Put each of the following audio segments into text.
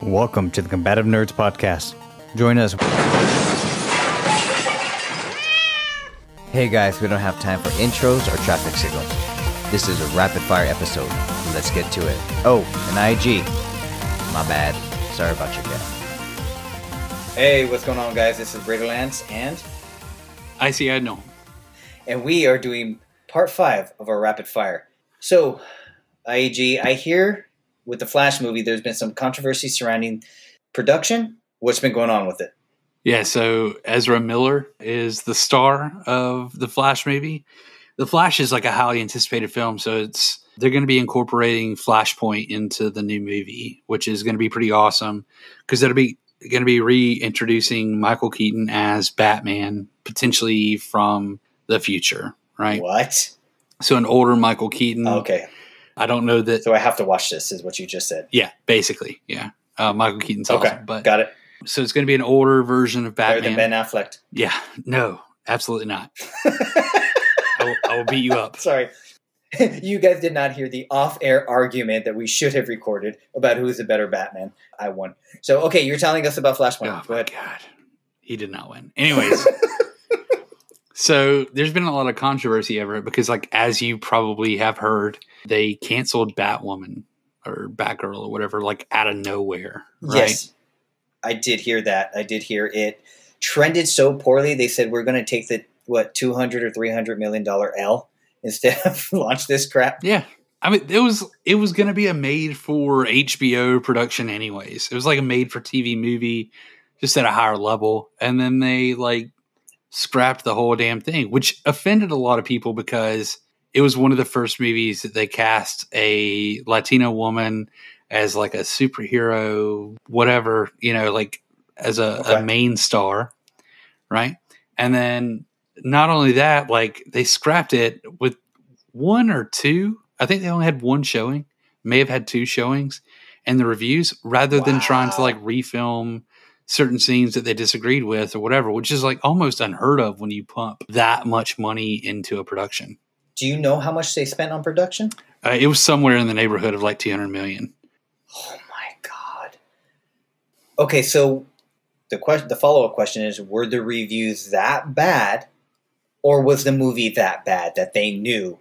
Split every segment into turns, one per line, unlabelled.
Welcome to the Combative Nerds Podcast. Join us.
Hey guys, we don't have time for intros or traffic signals. This is a rapid fire episode. Let's get to it. Oh, an IEG. My bad. Sorry about your guest.
Hey, what's going on, guys? This is Raiderlance and
IEG Raiderlance.
And we are doing part 5 of our rapid fire. So, IEG, I hear with the Flash movie, there's been some controversy surrounding production. What's been going on with it?
Yeah, so Ezra Miller is the star of the Flash movie. The Flash is like a highly anticipated film, so they're going to be incorporating Flashpoint into the new movie, which is going to be pretty awesome because it'll be going to be reintroducing Michael Keaton as Batman, potentially from the future, right?
What?
So an older Michael Keaton.
Okay.
I don't know that.
So I have to watch this, is what you just said.
Yeah, basically. Yeah. Michael Keaton's awesome. But,
got it.
So it's going to be an older version of Batman.
Better than Ben Affleck.
Yeah. No, absolutely not. I will beat you up.
Sorry. You guys did not hear the off-air argument that we should have recorded about who's the better Batman. I won. So, okay, you're telling us about Flashpoint.
Oh, my God. He did not win. Anyways. So there's been a lot of controversy over it because, like, as you probably have heard, they canceled Batwoman or Batgirl or whatever, like, out of nowhere. Right? Yes,
I did hear that. I did hear it trended so poorly. They said we're going to take the, $200 or $300 million L instead of launch this crap.
Yeah. I mean, it was going to be a made for HBO production anyways. It was like a made for TV movie just at a higher level. And then they, like, scrapped the whole damn thing, which offended a lot of people because it was one of the first movies that they cast a Latino woman as like a superhero, whatever, like as a main star, right? And then not only that, like they scrapped it with one or two. I think they only had one showing, may have had two showings, and the reviews, rather than trying to like refilm certain scenes that they disagreed with or whatever, which is like almost unheard of when you pump that much money into a production.
Do you know how much they spent on production?
It was somewhere in the neighborhood of like $200 million.
Oh my God. Okay. So the follow-up question is, were the reviews that bad, or was the movie that bad that they knew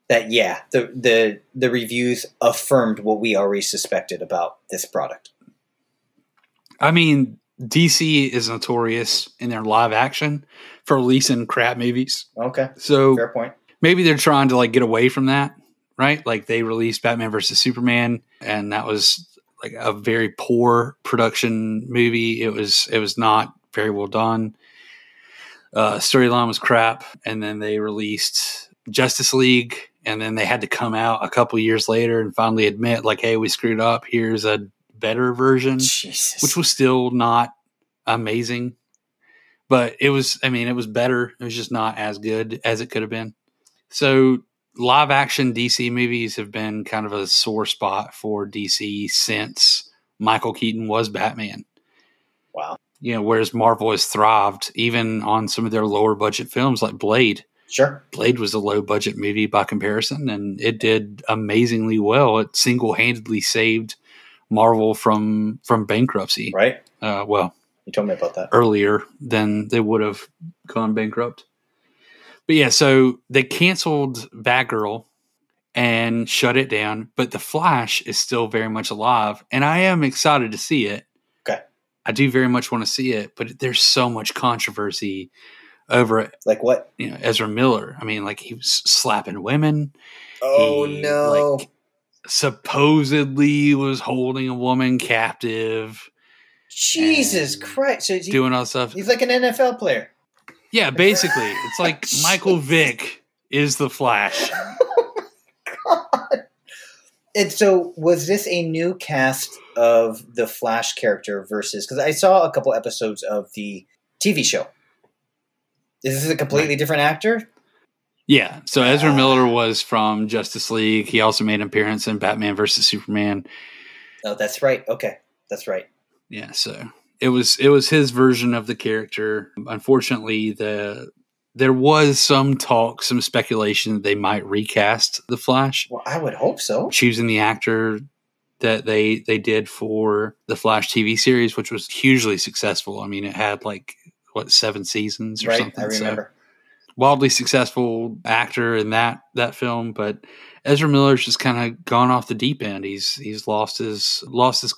that, yeah, the reviews affirmed what we already suspected about this product?
I mean, DC is notorious in their live action for releasing crap movies.
Okay.
So
fair point.
Maybe they're trying to like get away from that, right? Like they released Batman versus Superman, and that was like a very poor production movie. It was not very well done. Storyline was crap. And then they released Justice League, and then they had to come out a couple years later and finally admit like, hey, we screwed up. Here's a better version,
Jesus.
Which was still not amazing, but it was better. It was just not as good as it could have been. So live action DC movies have been kind of a sore spot for DC since Michael Keaton was Batman.
Wow.
Whereas Marvel has thrived even on some of their lower budget films like Blade.
Sure.
Blade was a low budget movie by comparison, and it did amazingly well. It single-handedly saved Marvel from bankruptcy.
Right.
Well,
you told me about that
earlier than they would have gone bankrupt. But yeah, so they canceled Batgirl and shut it down, but the Flash is still very much alive, and I am excited to see it.
Okay.
I do very much want to see it, but there's so much controversy over it.
Like what?
Ezra Miller. I mean, like he was slapping women.
Oh, no.
Like, supposedly was holding a woman captive.
Jesus Christ. So
doing all stuff.
He's like an NFL player.
Yeah, basically. It's like Michael Vick is the Flash.
Oh my God. And so was this a new cast of the Flash character versus, because I saw a couple episodes of the TV show. Is this a completely different actor?
Yeah, so Ezra Miller was from Justice League. He also made an appearance in Batman versus Superman.
Oh, that's right. Okay, that's right.
Yeah, so it was his version of the character. Unfortunately, there was some talk, some speculation that they might recast the Flash.
Well, I would hope so.
Choosing the actor that they did for the Flash TV series, which was hugely successful. I mean, it had like, 7 seasons or something.
I remember.
So, wildly successful actor in that film, but Ezra Miller's just kind of gone off the deep end. He's lost his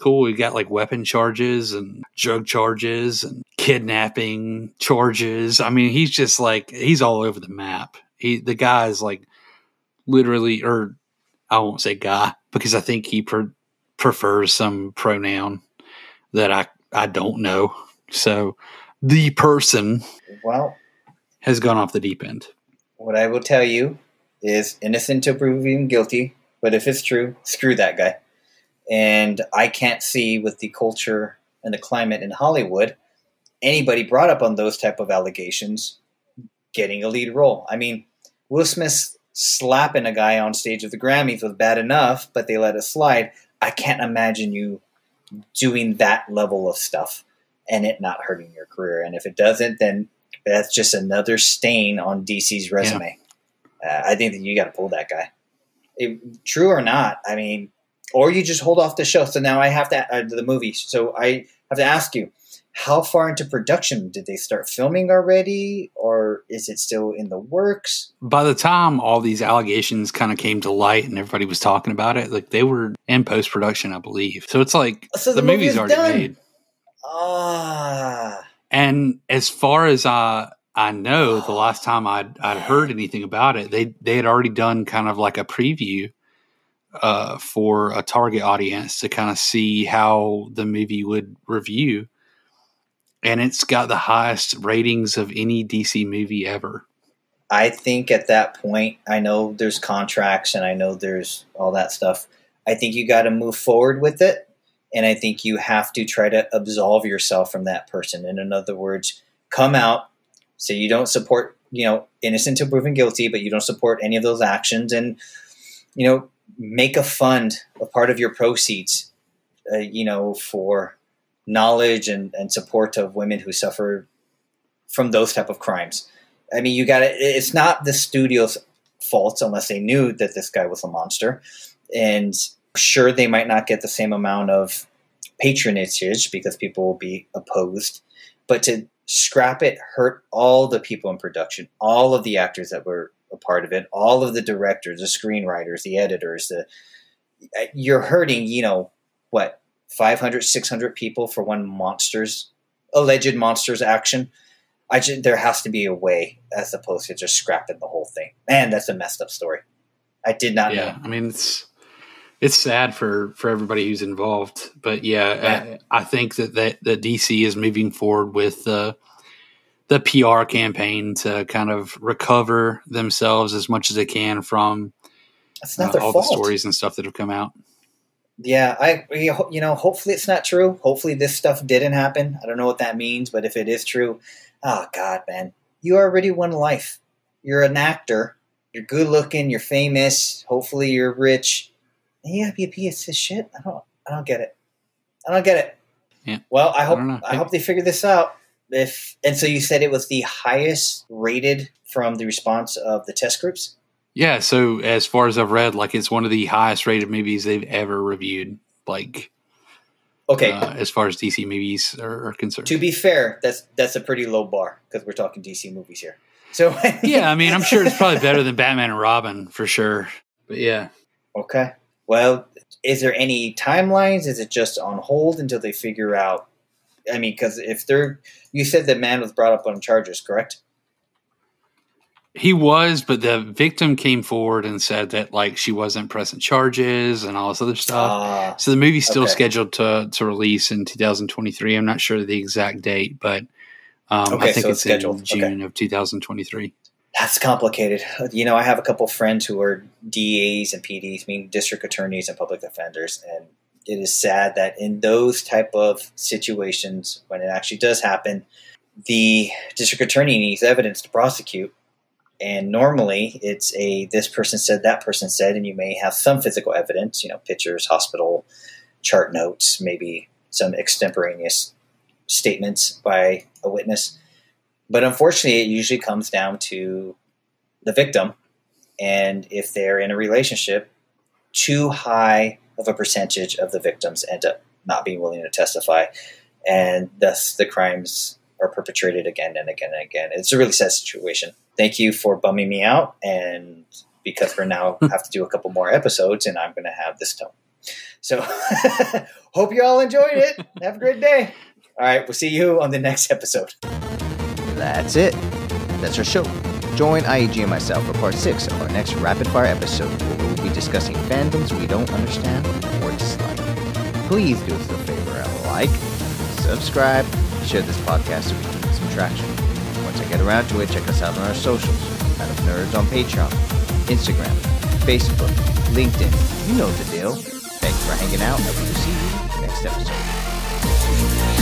cool. He got like weapon charges and drug charges and kidnapping charges. I mean, he's just like, he's all over the map. The guy is like literally, or I won't say guy because I think he prefers some pronoun that I don't know. So the person,
well,
has gone off the deep end.
What I will tell you is innocent until proven guilty, but if it's true, screw that guy. And I can't see with the culture and the climate in Hollywood, anybody brought up on those type of allegations getting a lead role. I mean, Will Smith slapping a guy on stage of the Grammys was bad enough, but they let it slide. I can't imagine you doing that level of stuff and it not hurting your career. And if it doesn't, then that's just another stain on DC's resume. Yeah. I think that you got to pull that guy. True or not, I mean, or you just hold off the show. So now I have to the movie. So I have to ask you, how far into production did they start filming already, or is it still in the works?
By the time all these allegations kind of came to light and everybody was talking about it, like they were in post production, I believe. So it's like the movie's already made. And as far as I know, the last time I'd heard anything about it, they had already done kind of like a preview for a target audience to kind of see how the movie would review. And it's got the highest ratings of any DC movie ever.
I think at that point, I know there's contracts and I know there's all that stuff. I think you got to move forward with it. And I think you have to try to absolve yourself from that person. And in other words, come out, say you don't support, innocent until proven guilty, but you don't support any of those actions. And, make a fund, a part of your proceeds, for knowledge and support of women who suffer from those type of crimes. I mean, it's not the studio's fault unless they knew that this guy was a monster. And sure, they might not get the same amount of patronage because people will be opposed, but to scrap it hurt all the people in production, all of the actors that were a part of it, all of the directors, the screenwriters, the editors. You're hurting, 500, 600 people for one alleged monster's action. There has to be a way as opposed to just scrapping the whole thing. Man, that's a messed up story. I did not know.
I mean, it's sad for everybody who's involved, but I think that DC is moving forward with the PR campaign to kind of recover themselves as much as they can from all the stories and stuff that have come out.
Yeah, hopefully it's not true. Hopefully this stuff didn't happen. I don't know what that means, but if it is true, oh God, man, you already won life. You're an actor. You're good looking. You're famous. Hopefully you're rich. And you gotta be a piece of shit. I don't get it. I don't get it.
Yeah.
Well, I hope they figure this out. And so you said it was the highest rated from the response of the test groups?
Yeah, so as far as I've read, like it's one of the highest rated movies they've ever reviewed. Like,
okay,
as far as DC movies are concerned.
To be fair, that's a pretty low bar because we're talking DC movies here. So
yeah, I mean, I'm sure it's probably better than Batman and Robin for sure. But yeah,
okay. Well, is there any timelines? Is it just on hold until they figure out? I mean, because you said the man was brought up on charges, correct?
He was, but the victim came forward and said that like she wasn't pressing charges and all this other stuff. So the movie's still scheduled to release in 2023. I'm not sure the exact date, but I think it's scheduled in June of 2023.
That's complicated. I have a couple friends who are DAs and PDs, meaning district attorneys and public defenders, and it is sad that in those type of situations, when it actually does happen, the district attorney needs evidence to prosecute. And normally it's this person said, that person said, and you may have some physical evidence, pictures, hospital chart notes, maybe some extemporaneous statements by a witness. But unfortunately, it usually comes down to the victim. And if they're in a relationship, too high of a percentage of the victims end up not being willing to testify, and thus the crimes are perpetrated again and again and again. It's a really sad situation. Thank you for bumming me out, and because we're now have to do a couple more episodes, and I'm going to have this tone. So hope you all enjoyed it. Have a great day. All right, we'll see you on the next episode.
That's it. That's our show. Join IEG and myself for part 6 of our next rapid fire episode, where we will be discussing fandoms we don't understand or dislike. Please do us a favor and like, subscribe, share this podcast so we can get some traction. Once I get around to it, check us out on our socials. Kind of Nerds on Patreon, Instagram, Facebook, LinkedIn. You know the deal. Thanks for hanging out, and we will see you next episode.